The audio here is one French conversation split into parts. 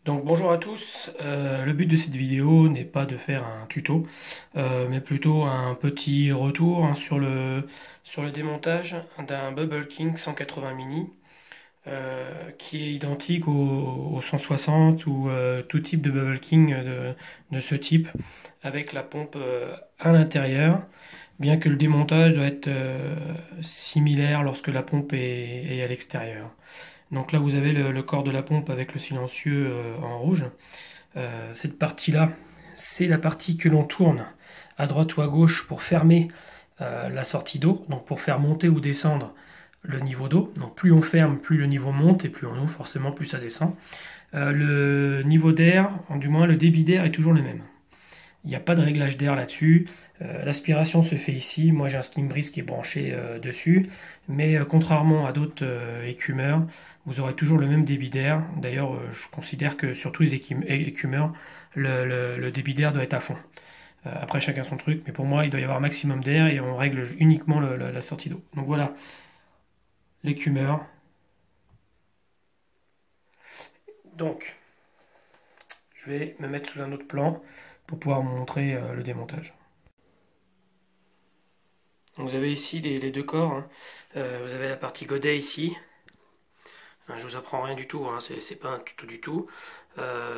Donc bonjour à tous, le but de cette vidéo n'est pas de faire un tuto, mais plutôt un petit retour hein, sur le démontage d'un Bubble King 180 mini, qui est identique au 160 ou tout type de Bubble King de ce type, avec la pompe à l'intérieur, bien que le démontage doit être similaire lorsque la pompe est à l'extérieur. Donc là, vous avez le corps de la pompe avec le silencieux en rouge. Cette partie-là, c'est la partie que l'on tourne à droite ou à gauche pour fermer la sortie d'eau, donc pour faire monter ou descendre le niveau d'eau. Donc plus on ferme, plus le niveau monte, et plus on ouvre, forcément, plus ça descend. Le niveau d'air, du moins le débit d'air, est toujours le même. Il n'y a pas de réglage d'air là-dessus. L'aspiration se fait ici. Moi, j'ai un Slim Breeze qui est branché dessus. Mais contrairement à d'autres écumeurs, vous aurez toujours le même débit d'air. D'ailleurs, je considère que sur tous les écumeurs, le débit d'air doit être à fond. Après, chacun son truc. Mais pour moi, il doit y avoir un maximum d'air et on règle uniquement la sortie d'eau. Donc voilà, l'écumeur. Donc, je vais me mettre sous un autre plan pour pouvoir vous montrer le démontage. Donc vous avez ici les deux corps, hein. Vous avez la partie godet ici. Enfin, je vous apprends rien du tout, hein. C'est pas un tuto du tout.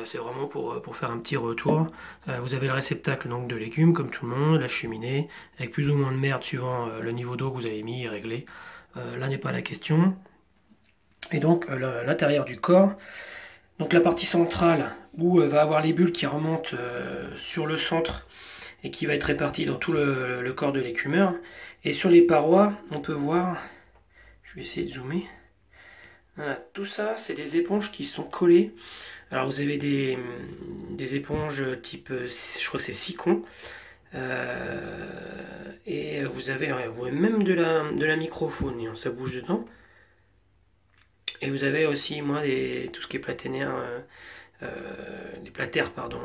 C'est vraiment pour faire un petit retour. Vous avez le réceptacle donc, de légumes comme tout le monde, la cheminée, avec plus ou moins de merde suivant le niveau d'eau que vous avez mis et réglé. Là n'est pas la question. Et donc l'intérieur du corps. Donc la partie centrale où va avoir les bulles qui remontent sur le centre et qui va être répartie dans tout le corps de l'écumeur. Et sur les parois, on peut voir, je vais essayer de zoomer, voilà, tout ça c'est des éponges qui sont collées. Alors vous avez des éponges type, je crois que c'est Sikon, et vous avez même de la microfaune, ça bouge dedans. Et vous avez aussi, moi, tout ce qui est platénaire, les platères, pardon,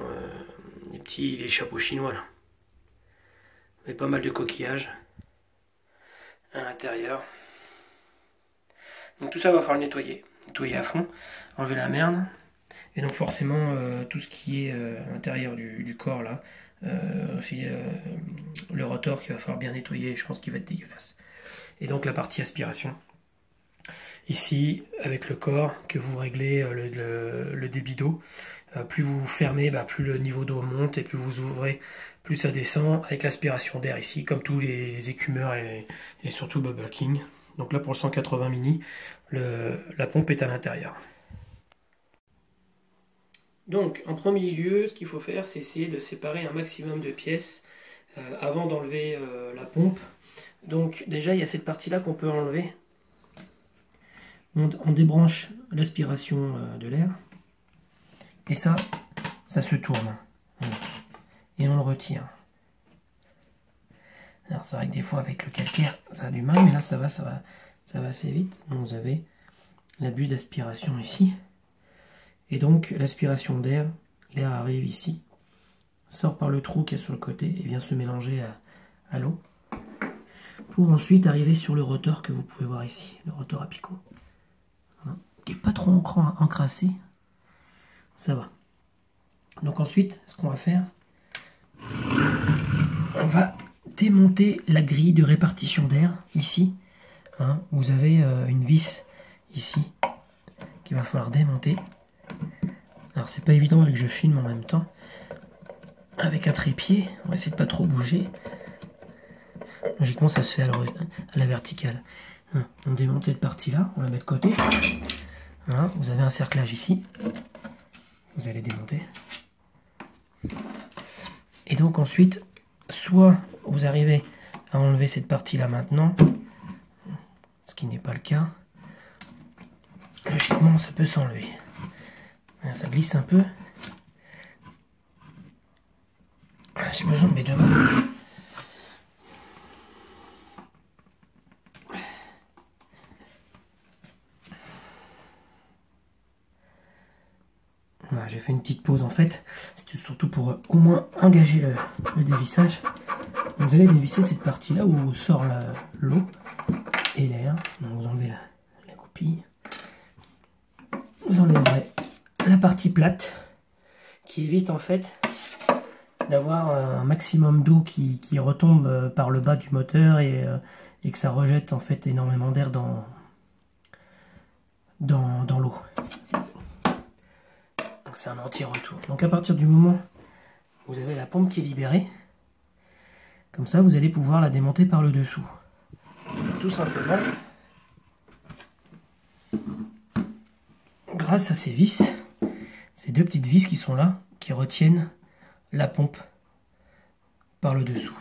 les chapeaux chinois, là. Vous avez pas mal de coquillages à l'intérieur. Donc tout ça va falloir nettoyer à fond, enlever la merde. Et donc forcément, tout ce qui est à l'intérieur du corps, là, aussi le rotor qu'il va falloir bien nettoyer, je pense qu'il va être dégueulasse. Et donc la partie aspiration. Ici, avec le corps, que vous réglez le débit d'eau. Plus vous fermez, plus le niveau d'eau monte, et plus vous ouvrez, plus ça descend, avec l'aspiration d'air ici, comme tous les écumeurs et surtout Bubble King. Donc là, pour le 180 mini, la pompe est à l'intérieur. Donc, en premier lieu, ce qu'il faut faire, c'est essayer de séparer un maximum de pièces avant d'enlever la pompe. Donc, déjà, il y a cette partie-là qu'on peut enlever. On débranche l'aspiration de l'air. Et ça se tourne. Et on le retire. Alors c'est vrai que des fois avec le calcaire, ça a du mal, mais là ça va assez vite. Donc vous avez la buse d'aspiration ici. Et donc l'aspiration d'air, l'air arrive ici, sort par le trou qui est sur le côté et vient se mélanger à l'eau. Pour ensuite arriver sur le rotor que vous pouvez voir ici, le rotor à picot. Voilà. Qui n'est pas trop encrassé. Ça va. Donc ensuite, ce qu'on va faire, on va démonter la grille de répartition d'air ici. Hein, vous avez une vis ici qu'il va falloir démonter. Alors c'est pas évident avec que je filme en même temps. Avec un trépied, on va essayer de pas trop bouger. Logiquement ça se fait à la verticale. Hein, on démonte cette partie-là, on la met de côté. Voilà, vous avez un cerclage ici. Vous allez démonter. Et donc ensuite, soit vous arrivez à enlever cette partie-là maintenant, ce qui n'est pas le cas. Logiquement, ça peut s'enlever. Ça glisse un peu. J'ai besoin de mes deux mains. Voilà, j'ai fait une petite pause en fait, c'est surtout pour au moins engager le dévissage. Vous allez dévisser cette partie là où sort l'eau et l'air. Donc vous enlevez la goupille, vous enlèverez la partie plate qui évite en fait d'avoir un maximum d'eau qui retombe par le bas du moteur et que ça rejette en fait énormément d'air dans l'eau. Donc c'est un anti-retour. Donc à partir du moment où vous avez la pompe qui est libérée, comme ça vous allez pouvoir la démonter par le dessous. Tout simplement grâce à ces vis, ces deux petites vis qui sont là, qui retiennent la pompe par le dessous.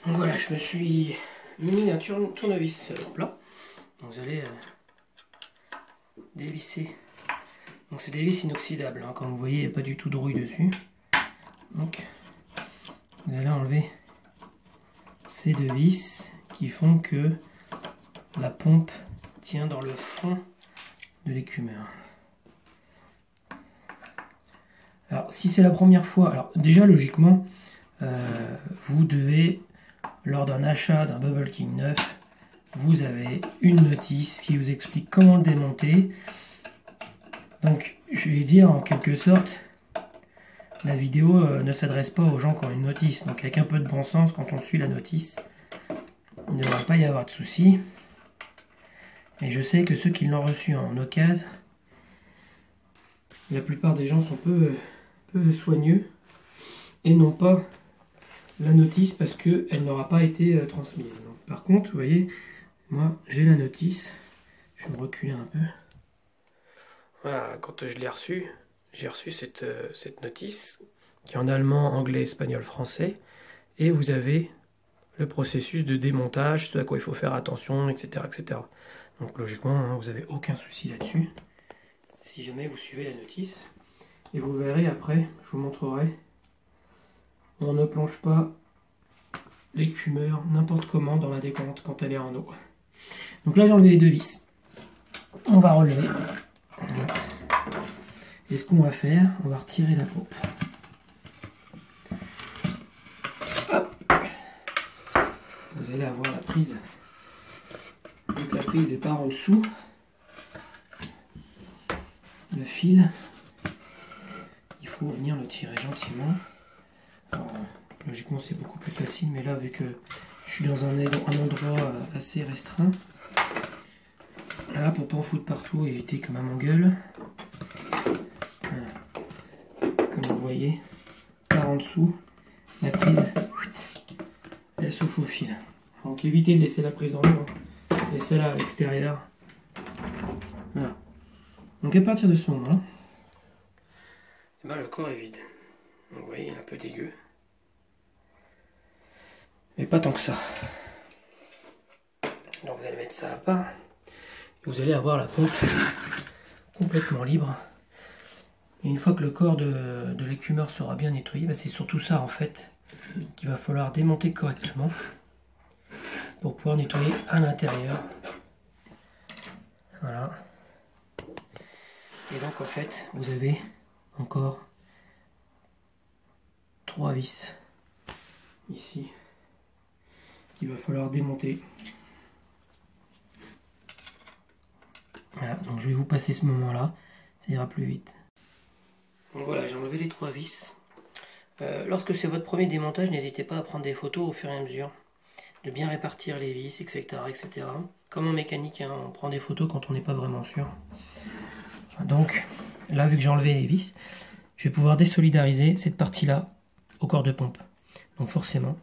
Donc voilà, je me suis mis un tournevis plat. Donc vous allez dévisser. Donc c'est des vis inoxydables, hein. Comme vous voyez, il n'y a pas du tout de rouille dessus. Donc vous allez enlever ces deux vis qui font que la pompe tient dans le fond de l'écumeur. Alors si c'est la première fois, alors déjà logiquement vous devez, lors d'un achat d'un Bubble King neuf, vous avez une notice qui vous explique comment le démonter. Donc je vais dire en quelque sorte, la vidéo ne s'adresse pas aux gens qui ont une notice. Donc avec un peu de bon sens, quand on suit la notice, il ne devrait pas y avoir de soucis. Et je sais que ceux qui l'ont reçu en occasion, la plupart des gens sont peu soigneux et n'ont pas la notice parce qu'elle n'aura pas été transmise. Donc, par contre, vous voyez, moi j'ai la notice. Je vais me reculer un peu. Voilà, quand je l'ai reçue, j'ai reçu cette notice qui est en allemand, anglais, espagnol, français. Et vous avez le processus de démontage, ce à quoi il faut faire attention, etc. etc. Donc logiquement, hein, vous n'avez aucun souci là-dessus. Si jamais vous suivez la notice. Et vous verrez après, je vous montrerai, on ne plonge pas l'écumeur n'importe comment dans la décompte quand elle est en eau. Donc là j'ai enlevé les deux vis. On va relever. Voilà. Et ce qu'on va faire, on va retirer la pompe. Hop. Vous allez avoir la prise. Donc la prise est par en dessous. Le fil, il faut venir le tirer gentiment. Alors, logiquement c'est beaucoup plus facile, mais là vu que je suis dans un endroit assez restreint, là pour pas en foutre partout et éviter que maman gueule, voilà. Comme vous voyez, par en dessous, la prise, elle se faufile. Donc évitez de laisser la prise dans l'eau, hein. Laissez-la à l'extérieur. Voilà. Donc à partir de ce moment-là, eh ben, le corps est vide. Donc vous voyez, il est un peu dégueu. Mais pas tant que ça. Donc vous allez mettre ça à part. Et vous allez avoir la pompe complètement libre. Et une fois que le corps de l'écumeur sera bien nettoyé, ben c'est surtout ça en fait qu'il va falloir démonter correctement pour pouvoir nettoyer à l'intérieur. Voilà. Et donc en fait, vous avez encore 3 vis ici qu'il va falloir démonter. Voilà, donc je vais vous passer ce moment-là, ça ira plus vite. Donc voilà, j'ai enlevé les 3 vis. Lorsque c'est votre premier démontage, n'hésitez pas à prendre des photos au fur et à mesure, de bien répartir les vis, etc. etc. Comme en mécanique, hein, on prend des photos quand on n'est pas vraiment sûr. Donc là, vu que j'ai enlevé les vis, je vais pouvoir désolidariser cette partie-là au corps de pompe. Donc forcément,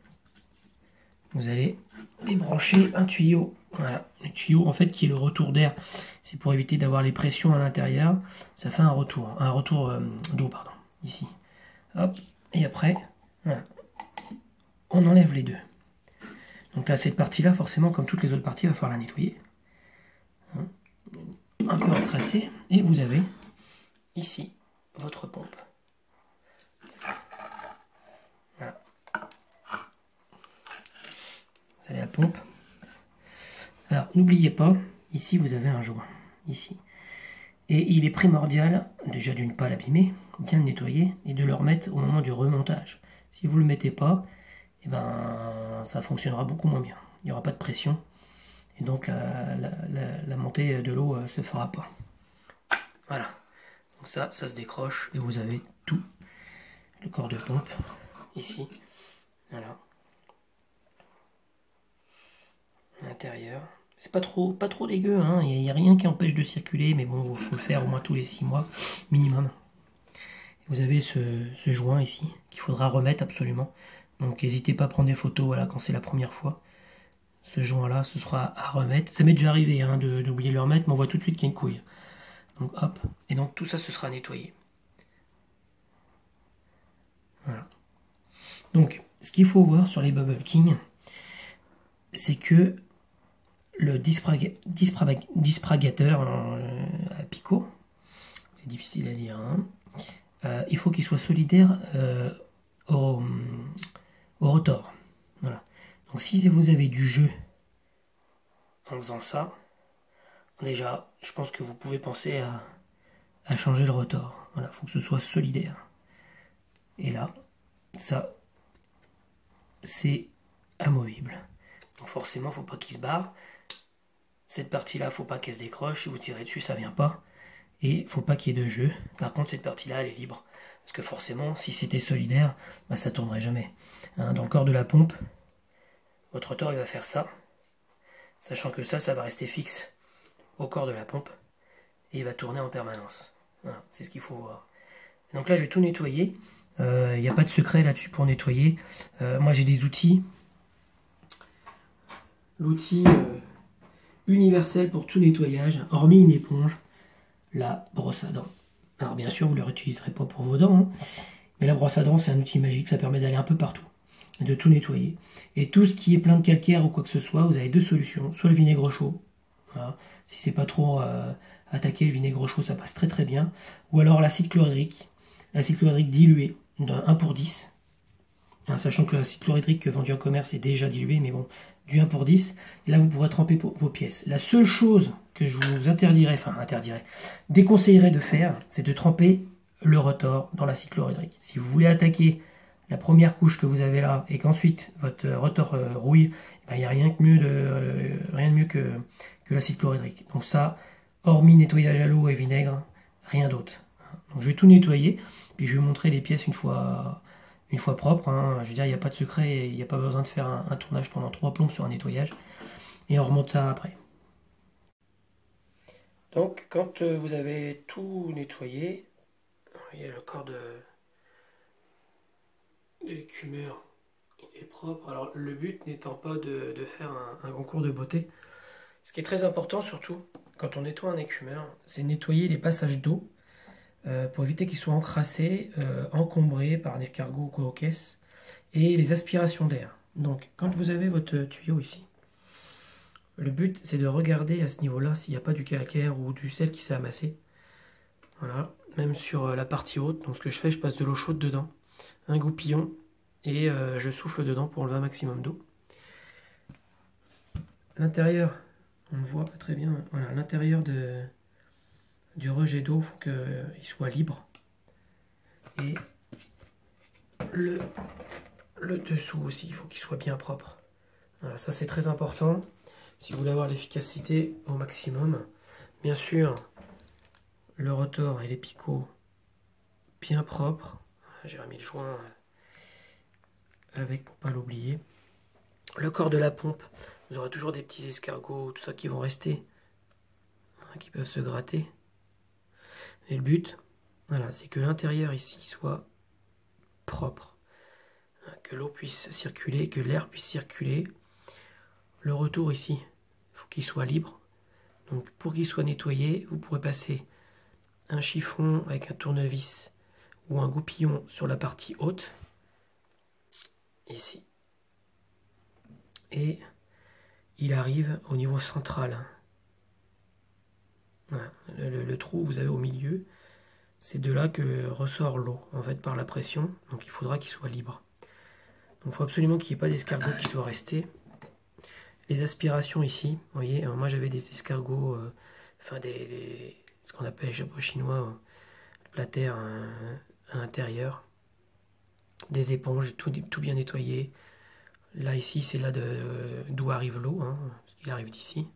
vous allez débrancher un tuyau. Voilà, le tuyau en fait qui est le retour d'air. C'est pour éviter d'avoir les pressions à l'intérieur. Ça fait un retour d'eau, pardon, ici. Hop, et après, voilà, on enlève les deux. Donc là, cette partie-là, forcément, comme toutes les autres parties, il va falloir la nettoyer. Un peu retracé, et vous avez ici votre pompe. Voilà. Vous avez la pompe. Alors, n'oubliez pas, ici vous avez un joint, ici. Et il est primordial, déjà d'une ne pas l'abîmer, bien le nettoyer, et de le remettre au moment du remontage. Si vous ne le mettez pas, eh ben, ça fonctionnera beaucoup moins bien. Il n'y aura pas de pression. Et donc la montée de l'eau se fera pas. Voilà. Donc ça se décroche et vous avez tout le corps de pompe ici. Voilà. À l'intérieur. C'est pas trop dégueu, hein. Il n'y a rien qui empêche de circuler, mais bon, il faut le faire au moins tous les 6 mois minimum. Vous avez ce joint ici qu'il faudra remettre absolument. Donc n'hésitez pas à prendre des photos voilà, quand c'est la première fois. Ce joint là, ce sera à remettre. Ça m'est déjà arrivé hein, d'oublier de le remettre, mais on voit tout de suite qu'il y a une couille. Donc hop, et donc tout ça ce sera nettoyé. Voilà. Donc ce qu'il faut voir sur les Bubble King, c'est que le dispragateur à picot, c'est difficile à dire, hein, il faut qu'il soit solidaire au rotor. Voilà. Donc si vous avez du jeu en faisant ça, déjà, je pense que vous pouvez penser à changer le rotor. Voilà, il faut que ce soit solidaire. Et là, ça, c'est amovible. Donc forcément, il ne faut pas qu'il se barre. Cette partie-là, il ne faut pas qu'elle se décroche. Si vous tirez dessus, ça ne vient pas. Et il ne faut pas qu'il y ait de jeu. Par contre, cette partie-là, elle est libre. Parce que forcément, si c'était solidaire, bah, ça ne tournerait jamais. Hein, dans le corps de la pompe, votre rotor, il va faire ça. Sachant que ça va rester fixe au corps de la pompe. Et il va tourner en permanence. Voilà, c'est ce qu'il faut voir. Donc là, je vais tout nettoyer. Il n'y a pas de secret là-dessus pour nettoyer. Moi, j'ai des outils. L'outil universel pour tout nettoyage, hormis une éponge, la brosse à dents. Alors bien sûr, vous ne le réutiliserez pas pour vos dents, hein, mais la brosse à dents, c'est un outil magique, ça permet d'aller un peu partout, de tout nettoyer. Et tout ce qui est plein de calcaire ou quoi que ce soit, vous avez deux solutions. Soit le vinaigre chaud, voilà. Si c'est pas trop attaqué, le vinaigre chaud, ça passe très très bien. Ou alors l'acide chlorhydrique dilué, d'un 1 pour 10. Hein, sachant que l'acide chlorhydrique vendu en commerce est déjà dilué, mais bon, du 1 pour 10. Et là, vous pourrez tremper vos pièces. La seule chose que je vous déconseillerais de faire, c'est de tremper le rotor dans l'acide chlorhydrique. Si vous voulez attaquer la première couche que vous avez là, et qu'ensuite votre rotor rouille, il n'y a rien de mieux que l'acide chlorhydrique. Donc ça, hormis nettoyage à l'eau et vinaigre, rien d'autre. Donc je vais tout nettoyer, puis je vais vous montrer les pièces une fois propre, hein. Je veux dire, il n'y a pas de secret, il n'y a pas besoin de faire un tournage pendant 3 plombes sur un nettoyage. Et on remonte ça après. Donc, quand vous avez tout nettoyé, vous voyez le corps de l'écumeur, il est propre. Alors, le but n'étant pas de faire un concours de beauté. Ce qui est très important, surtout, quand on nettoie un écumeur, c'est nettoyer les passages d'eau pour éviter qu'ils soient encrassés, encombrés par un escargot ou quoi aux caisses, et les aspirations d'air. Donc, quand vous avez votre tuyau ici, le but c'est de regarder à ce niveau-là s'il n'y a pas du calcaire ou du sel qui s'est amassé. Voilà, même sur la partie haute. Donc, ce que je fais, je passe de l'eau chaude dedans, un goupillon, et je souffle dedans pour enlever un maximum d'eau. L'intérieur, on ne voit pas très bien. Voilà, l'intérieur du rejet d'eau, il faut qu'il soit libre. Et le dessous aussi, il faut qu'il soit bien propre. Voilà, ça c'est très important si vous voulez avoir l'efficacité au maximum. Bien sûr, le rotor et les picots bien propres. J'ai remis le joint avec pour pas l'oublier. Le corps de la pompe, vous aurez toujours des petits escargots, tout ça qui vont rester, hein, qui peuvent se gratter. Et le but, voilà, c'est que l'intérieur ici soit propre, hein, que l'eau puisse circuler, que l'air puisse circuler. Le retour ici, il faut qu'il soit libre. Donc pour qu'il soit nettoyé, vous pourrez passer un chiffon avec un tournevis ou un goupillon sur la partie haute, ici. Et il arrive au niveau central. Voilà. Le trou que vous avez au milieu, c'est de là que ressort l'eau, en fait, par la pression. Donc il faudra qu'il soit libre. Donc il faut absolument qu'il n'y ait pas d'escargot qui soit resté. Les aspirations ici, vous voyez, alors moi j'avais des escargots, enfin ce qu'on appelle les chapeaux chinois, la terre à l'intérieur, des éponges, tout bien nettoyé. Là ici c'est là d'où arrive l'eau, hein, parce qu'il arrive d'ici.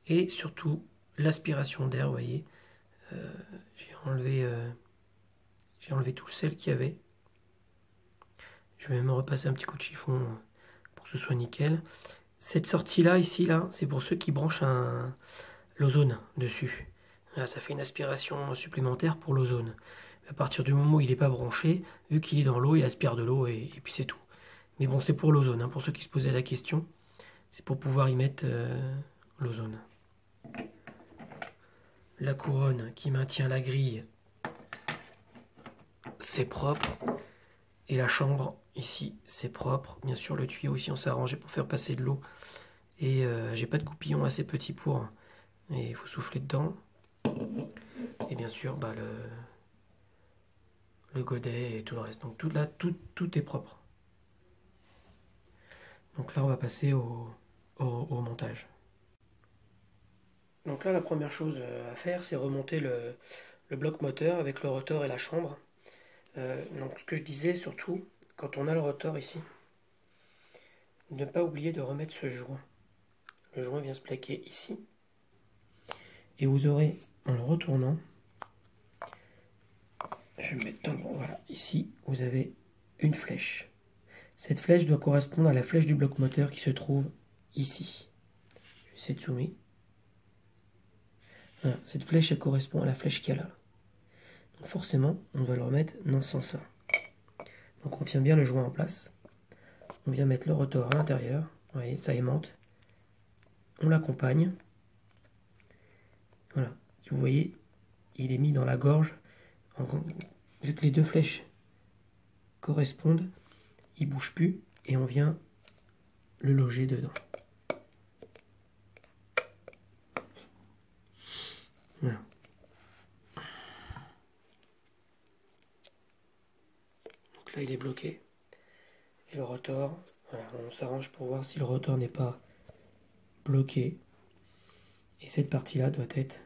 Et surtout l'aspiration d'air, vous voyez, J'ai enlevé tout le sel qu'il y avait. Je vais même repasser un petit coup de chiffon pour que ce soit nickel. Cette sortie-là, ici, là, c'est pour ceux qui branchent l'ozone dessus. Là, ça fait une aspiration supplémentaire pour l'ozone. À partir du moment où il n'est pas branché, vu qu'il est dans l'eau, il aspire de l'eau et puis c'est tout. Mais bon, c'est pour l'ozone, hein, pour ceux qui se posaient la question. C'est pour pouvoir y mettre l'ozone. La couronne qui maintient la grille, c'est propre. Et la chambre, ici, c'est propre. Bien sûr, le tuyau, ici, on s'est arrangé pour faire passer de l'eau. Et j'ai pas de goupillon assez petit pour. Et il faut souffler dedans. Et bien sûr, bah, le godet et tout le reste. Donc tout là, tout est propre. Donc là, on va passer au montage. Donc là, la première chose à faire, c'est remonter le bloc moteur avec le rotor et la chambre. Donc ce que je disais surtout, quand on a le rotor ici, ne pas oublier de remettre ce joint. Le joint vient se plaquer ici. Et vous aurez, en le retournant, je vais mettre dans le bon, voilà, ici, vous avez une flèche. Cette flèche doit correspondre à la flèche du bloc moteur qui se trouve ici. Je vais essayer de zoomer. Voilà, cette flèche, elle correspond à la flèche qu'il y a là. Donc forcément, on va le remettre dans ce sens-là. Donc on tient bien le joint en place. On vient mettre le rotor à l'intérieur. Vous voyez, ça aimante. On l'accompagne. Voilà. Si vous voyez, il est mis dans la gorge. Vu que les deux flèches correspondent, il ne bouge plus et on vient le loger dedans. Voilà. Donc là, il est bloqué. Et le rotor, voilà, on s'arrange pour voir si le rotor n'est pas bloqué. Et cette partie-là doit être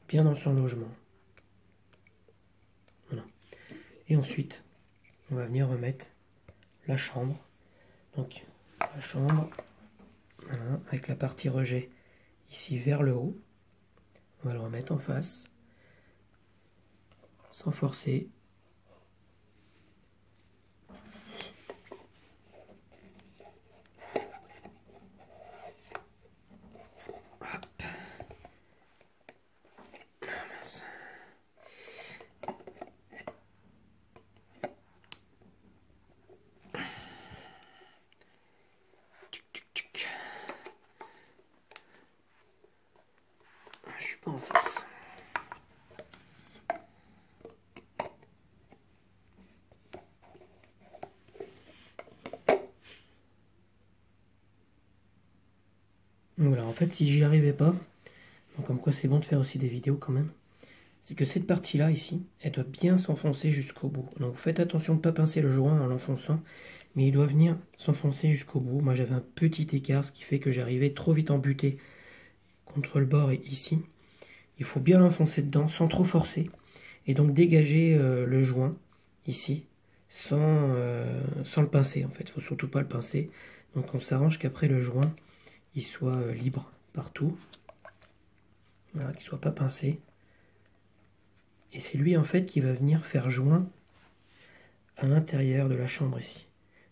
bien dans son logement. Voilà. Et ensuite, on va venir remettre la chambre. Donc, la chambre, voilà, avec la partie rejet ici vers le haut. On va le remettre en face, sans forcer. Hop. Ah, mince. Je suis pas en face. Voilà, en fait, si j'y arrivais pas, donc comme quoi c'est bon de faire aussi des vidéos quand même, c'est que cette partie-là, ici, elle doit bien s'enfoncer jusqu'au bout. Donc faites attention de ne pas pincer le joint en l'enfonçant, mais il doit venir s'enfoncer jusqu'au bout. Moi j'avais un petit écart, ce qui fait que j'arrivais trop vite en butée contre le bord et ici. Il faut bien l'enfoncer dedans sans trop forcer, et donc dégager le joint, ici, sans le pincer en fait. Il ne faut surtout pas le pincer. Donc on s'arrange qu'après le joint, il soit libre partout. Voilà, qu'il ne soit pas pincé. Et c'est lui en fait qui va venir faire joint à l'intérieur de la chambre ici,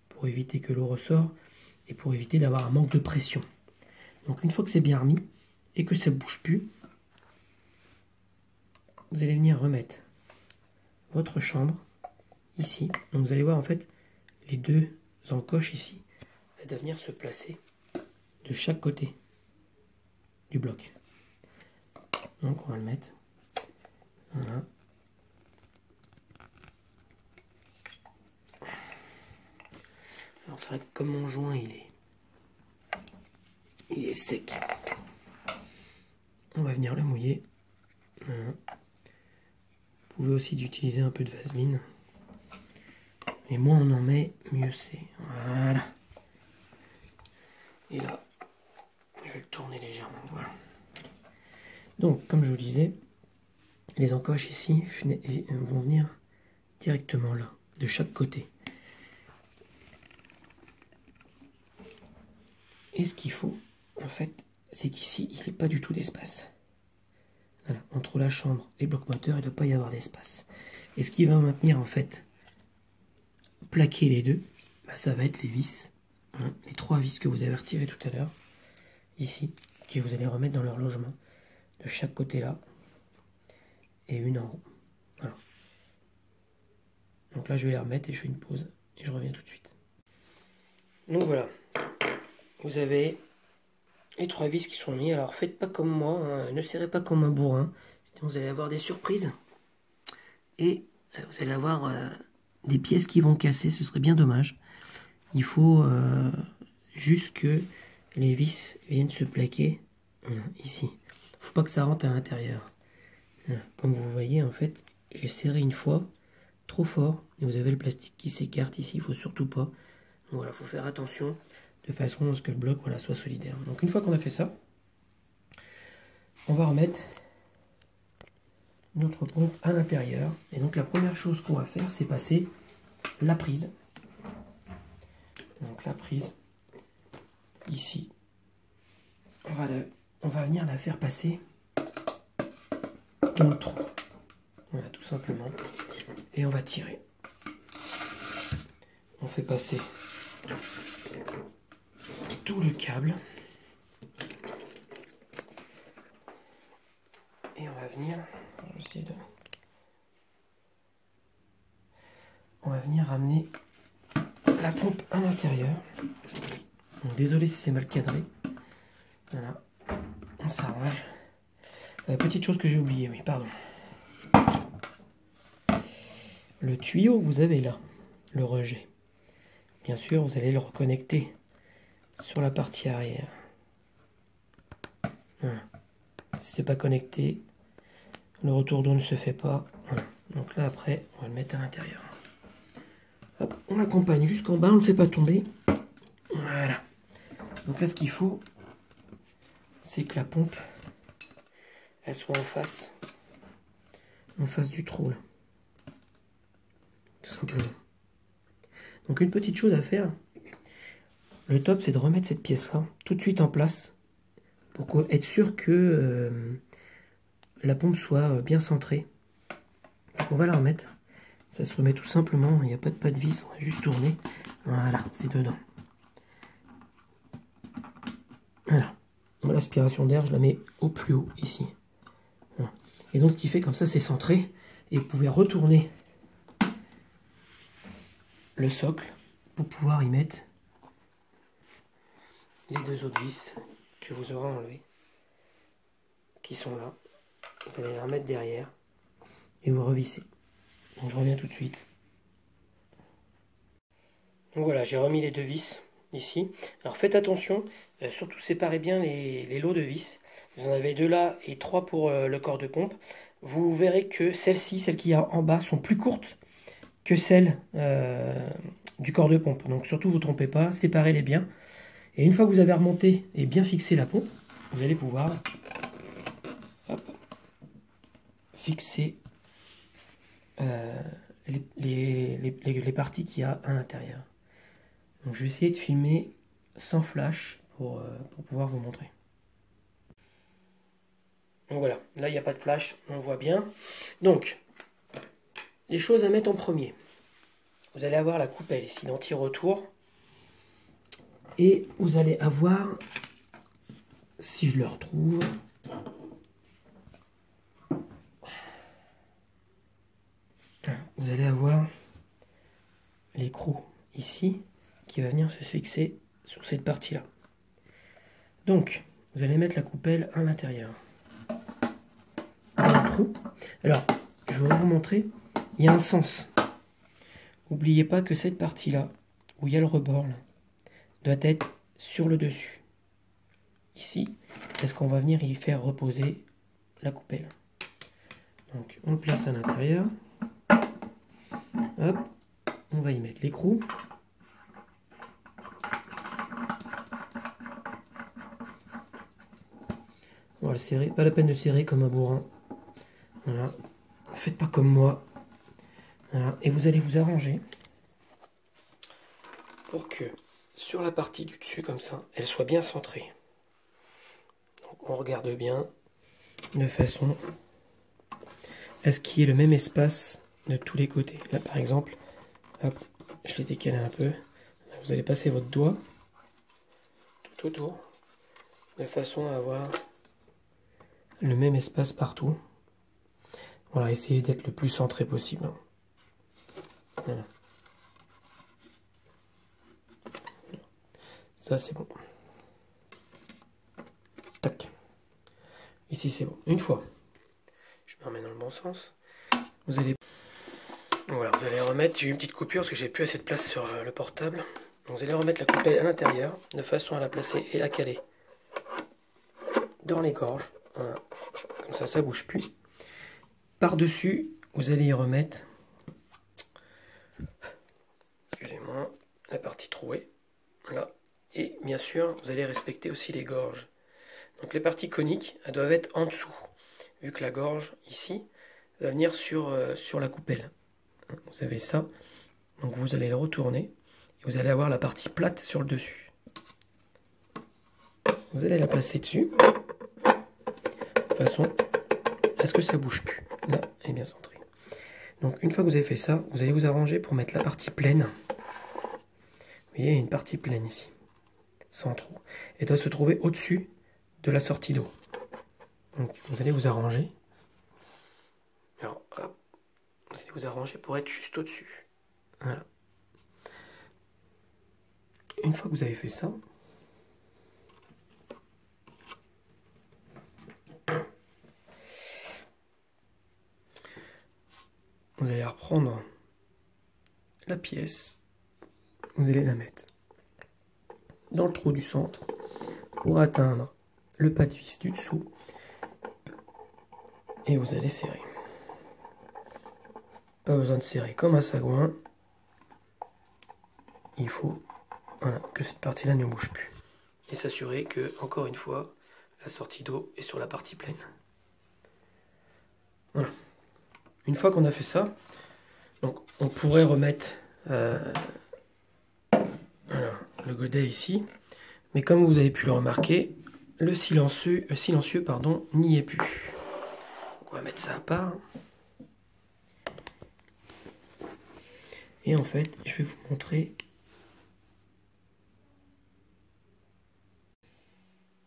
pour éviter que l'eau ressort et pour éviter d'avoir un manque de pression. Donc une fois que c'est bien remis et que ça ne bouge plus, vous allez venir remettre votre chambre ici. Donc vous allez voir en fait les deux encoches ici, elles doivent venir se placer de chaque côté du bloc. Donc on va le mettre. Voilà. Alors c'est vrai que comme mon joint il est sec, on va venir le mouiller. Voilà. Vous pouvez aussi utiliser un peu de vaseline. Et moins on en met, mieux c'est. Voilà. Et là, je vais le tourner légèrement. Voilà. Donc, comme je vous disais, les encoches ici vont venir directement là, de chaque côté. Et ce qu'il faut, en fait, c'est qu'ici, il n'y a pas du tout d'espace. Voilà, entre la chambre et le bloc moteur, il ne doit pas y avoir d'espace. Et ce qui va maintenir en fait plaquer les deux, bah, ça va être les vis, hein, les 3 vis que vous avez retirées tout à l'heure, ici, que vous allez remettre dans leur logement, de chaque côté là, et une en haut. Voilà. Donc là je vais les remettre et je fais une pause, et je reviens tout de suite. Donc voilà, vous avez les 3 vis qui sont mis. Alors faites pas comme moi, hein, ne serrez pas comme un bourrin, sinon vous allez avoir des surprises, et vous allez avoir des pièces qui vont casser, ce serait bien dommage. Il faut juste que les vis viennent se plaquer ici. Il ne faut pas que ça rentre à l'intérieur. Comme vous voyez, en fait, j'ai serré une fois trop fort et vous avez le plastique qui s'écarte ici. Il ne faut surtout pas. Voilà, il faut faire attention de façon à ce que le bloc soit solidaire. Donc une fois qu'on a fait ça, on va remettre notre pompe à l'intérieur. Et donc la première chose qu'on va faire, c'est passer la prise. Donc la prise, ici, on va venir la faire passer dans le trou. Voilà, tout simplement. Et on va tirer. On fait passer tout le câble. Et on va venir, on va venir ramener la pompe à l'intérieur. Désolé si c'est mal cadré. Voilà, on s'arrange. Petite chose que j'ai oublié, oui, pardon. Le tuyau que vous avez là, le rejet, bien sûr, vous allez le reconnecter sur la partie arrière. Voilà. Si c'est pas connecté, le retour d'eau ne se fait pas. Voilà. Donc là, après, on va le mettre à l'intérieur. On l'accompagne jusqu'en bas, on ne le fait pas tomber. Voilà. Donc là, ce qu'il faut, c'est que la pompe, elle soit en face du trou, là. Tout simplement. Donc une petite chose à faire, le top, c'est de remettre cette pièce-là tout de suite en place pour être sûr que la pompe soit bien centrée. Donc on va la remettre. Ça se remet tout simplement, il n'y a pas de vis, on va juste tourner. Voilà, c'est dedans. Voilà. L'aspiration d'air, je la mets au plus haut, ici. Voilà. Et donc ce qui fait comme ça, c'est centré. Et vous pouvez retourner le socle pour pouvoir y mettre les 2 autres vis que vous aurez enlevées, qui sont là. Vous allez les remettre derrière et vous revissez. Donc je reviens tout de suite. Donc voilà, j'ai remis les 2 vis ici. Alors faites attention, surtout séparez bien les lots de vis. Vous en avez 2 là et 3 pour le corps de pompe. Vous verrez que celles-ci, celles qu'il y a en bas, sont plus courtes que celles du corps de pompe. Donc surtout, vous ne trompez pas, séparez-les bien. Et une fois que vous avez remonté et bien fixé la pompe, vous allez pouvoir fixer les parties qu'il y a à l'intérieur. Donc je vais essayer de filmer sans flash pour pouvoir vous montrer. Donc voilà, là il n'y a pas de flash, on voit bien. Donc, les choses à mettre en premier. Vous allez avoir la coupelle ici d'anti-retour. Et vous allez avoir, si je le retrouve, vous allez avoir l'écrou ici qui va venir se fixer sur cette partie-là. Donc, vous allez mettre la coupelle à l'intérieur. Dans le trou. Alors, je vais vous montrer, il y a un sens. N'oubliez pas que cette partie-là, où il y a le rebord, là, doit être sur le dessus. Ici, parce qu'on va venir y faire reposer la coupelle. Donc, on le place à l'intérieur. Hop, on va y mettre l'écrou. On va le serrer, pas la peine de serrer comme un bourrin. Voilà, faites pas comme moi. Voilà, et vous allez vous arranger pour que sur la partie du dessus comme ça, elle soit bien centrée. Donc on regarde bien de façon à ce qu'il y ait le même espace de tous les côtés. Là par exemple, hop, je l'ai décalé un peu. Vous allez passer votre doigt tout autour, de façon à avoir le même espace partout. Voilà, essayez d'être le plus centré possible. Voilà. Ça c'est bon. Tac. Ici c'est bon. Une fois, je me remets dans le bon sens. Vous allez, voilà, vous allez remettre. J'ai eu une petite coupure parce que j'ai plus assez de place sur le portable. Donc vous allez remettre la coupelle à l'intérieur de façon à la placer et la caler dans les gorges. Voilà. Comme ça bouge plus. Par-dessus, vous allez y remettre, excusez-moi, la partie trouée. Là. Et bien sûr, vous allez respecter aussi les gorges. Donc les parties coniques, elles doivent être en dessous, vu que la gorge, ici, va venir sur la coupelle. Vous avez ça, donc vous allez le retourner, et vous allez avoir la partie plate sur le dessus. Vous allez la placer dessus, de façon à ce que ça ne bouge plus. Là, elle est bien centrée. Donc une fois que vous avez fait ça, vous allez vous arranger pour mettre la partie pleine. Vous voyez, il y a une partie pleine ici, sans trou. Elle doit se trouver au-dessus de la sortie d'eau. Donc vous allez vous arranger. Alors, hop, vous allez vous arranger pour être juste au-dessus. Voilà. Une fois que vous avez fait ça, vous allez reprendre la pièce, vous allez la mettre dans le trou du centre pour atteindre le pas de vis du dessous et vous allez serrer. Pas besoin de serrer comme un sagouin, il faut, voilà, que cette partie-là ne bouge plus et s'assurer que, encore une fois, la sortie d'eau est sur la partie pleine. Voilà. Une fois qu'on a fait ça, donc on pourrait remettre voilà, le godet ici, mais comme vous avez pu le remarquer, le silencieux n'y est plus. Donc on va mettre ça à part. Et en fait, je vais vous montrer.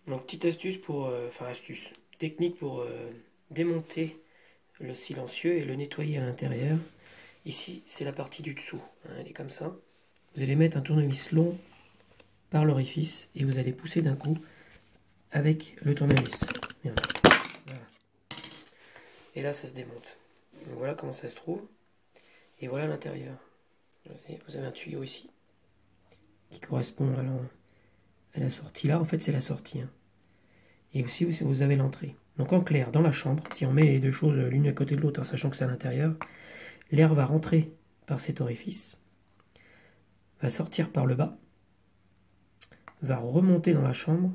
Donc petite astuce pour, technique pour démonter le silencieux et le nettoyer à l'intérieur. Ici, c'est la partie du dessous, hein, elle est comme ça. Vous allez mettre un tournevis long par l'orifice et vous allez pousser d'un coup avec le tournevis. Voilà. Et là, ça se démonte. Donc voilà comment ça se trouve. Et voilà l'intérieur. Vous avez un tuyau ici qui correspond à la sortie. Là, en fait, c'est la sortie. Hein. Et aussi, vous avez l'entrée. Donc en clair, dans la chambre, si on met les deux choses l'une à côté de l'autre, en sachant que c'est à l'intérieur, l'air va rentrer par cet orifice, va sortir par le bas, va remonter dans la chambre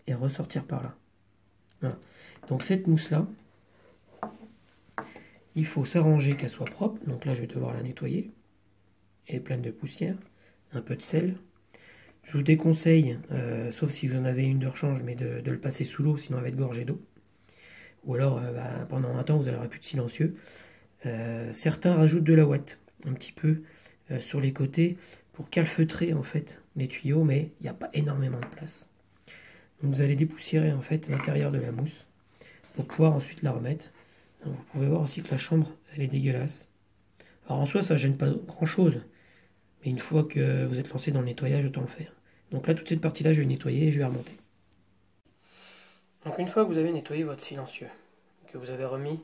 et ressortir par là. Voilà. Donc cette mousse-là, il faut s'arranger qu'elle soit propre. Donc là, je vais devoir la nettoyer. Elle est pleine de poussière, un peu de sel. Je vous déconseille, sauf si vous en avez une de rechange, mais de le passer sous l'eau, sinon elle va être gorgée d'eau. Ou alors, pendant un temps, vous n'aurez plus de silencieux. Certains rajoutent de la ouate, un petit peu sur les côtés, pour calfeutrer en fait les tuyaux, mais il n'y a pas énormément de place. Donc vous allez dépoussiérer en fait l'intérieur de la mousse, pour pouvoir ensuite la remettre. Donc, vous pouvez voir aussi que la chambre, elle est dégueulasse. Alors en soi, ça ne gêne pas grand chose. Mais une fois que vous êtes lancé dans le nettoyage, autant le faire. Donc là, toute cette partie-là, je vais nettoyer et je vais remonter. Donc une fois que vous avez nettoyé votre silencieux, que vous avez remis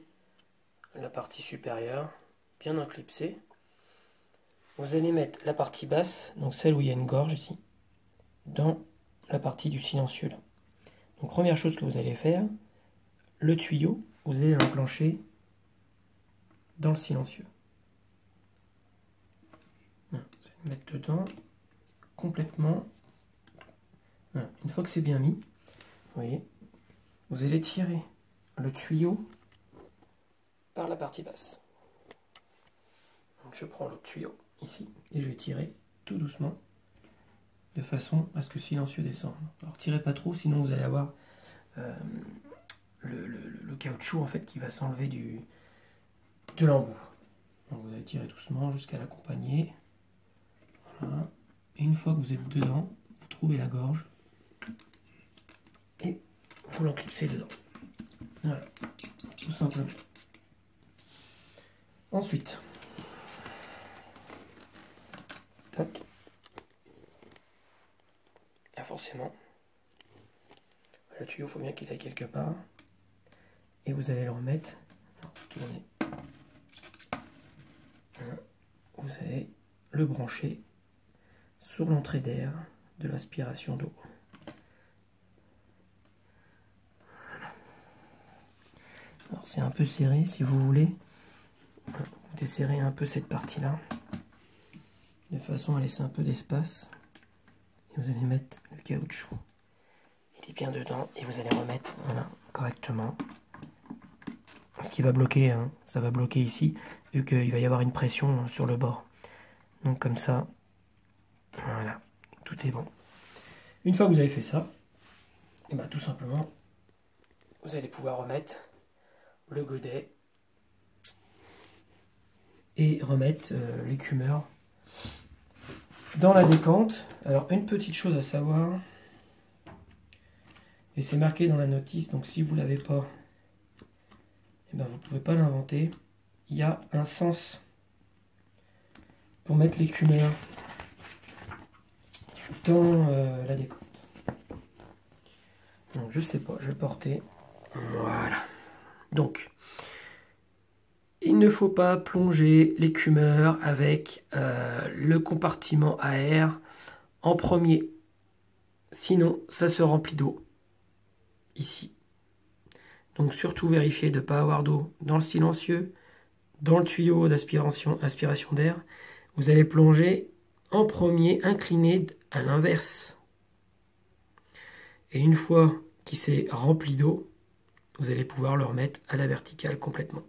la partie supérieure, bien enclipsée, vous allez mettre la partie basse, donc celle où il y a une gorge ici, dans la partie du silencieux là. Donc première chose que vous allez faire, le tuyau, vous allez l'enclencher dans le silencieux. Voilà, vous allez le mettre dedans, complètement. Voilà. Une fois que c'est bien mis, vous voyez, vous allez tirer le tuyau par la partie basse. Donc je prends l'autre tuyau ici et je vais tirer tout doucement de façon à ce que le silencieux descende. Alors tirez pas trop, sinon vous allez avoir le caoutchouc en fait qui va s'enlever de l'embout. Donc vous allez tirer doucement jusqu'à l'accompagner. Voilà. Et une fois que vous êtes dedans, vous trouvez la gorge et vous l'enclipsez dedans. Voilà, tout simplement. Ensuite, tac. Là forcément, le tuyau, il faut bien qu'il aille quelque part. Et vous allez le remettre. Tournez. Vous allez le brancher sur l'entrée d'air de l'aspiration d'eau. Voilà. Alors c'est un peu serré, si vous voulez. Vous desserrez un peu cette partie-là, de façon à laisser un peu d'espace. Et vous allez mettre le caoutchouc. Il est bien dedans et vous allez remettre voilà, correctement. Ce qui va bloquer, hein, ça va bloquer ici, vu qu'il va y avoir une pression sur le bord. Donc comme ça, voilà, tout est bon. Une fois que vous avez fait ça, et ben, tout simplement, vous allez pouvoir remettre le godet et remettre l'écumeur dans la décante. Alors une petite chose à savoir, et c'est marqué dans la notice, donc si vous ne l'avez pas, eh ben, vous ne pouvez pas l'inventer. Il y a un sens pour mettre l'écumeur dans la décante. Donc je sais pas, je vais porter. Voilà. Donc, il ne faut pas plonger l'écumeur avec le compartiment à air en premier. Sinon, ça se remplit d'eau. Ici. Donc surtout vérifiez de ne pas avoir d'eau dans le silencieux, dans le tuyau d'aspiration d'air. Vous allez plonger en premier, incliné à l'inverse. Et une fois qu'il s'est rempli d'eau, vous allez pouvoir le remettre à la verticale complètement.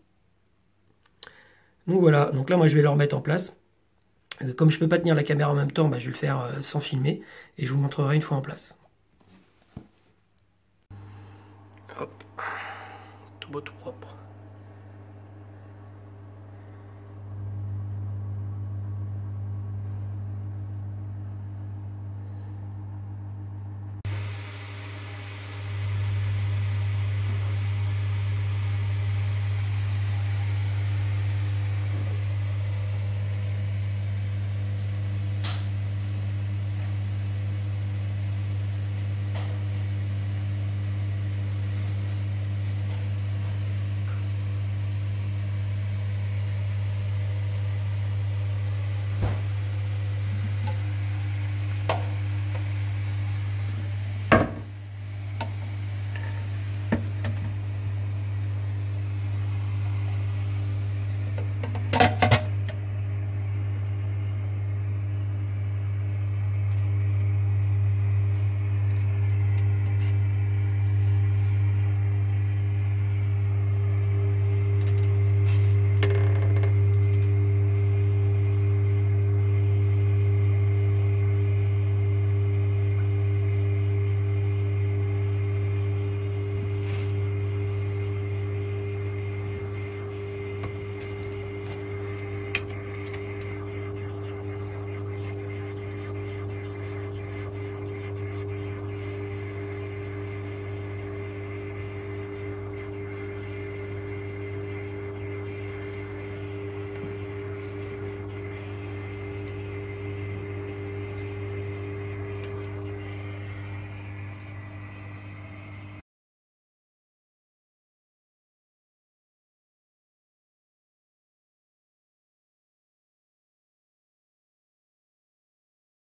Donc voilà, donc là moi je vais le remettre en place. Comme je ne peux pas tenir la caméra en même temps, bah, je vais le faire sans filmer et je vous montrerai une fois en place. Hop, tout beau tout propre.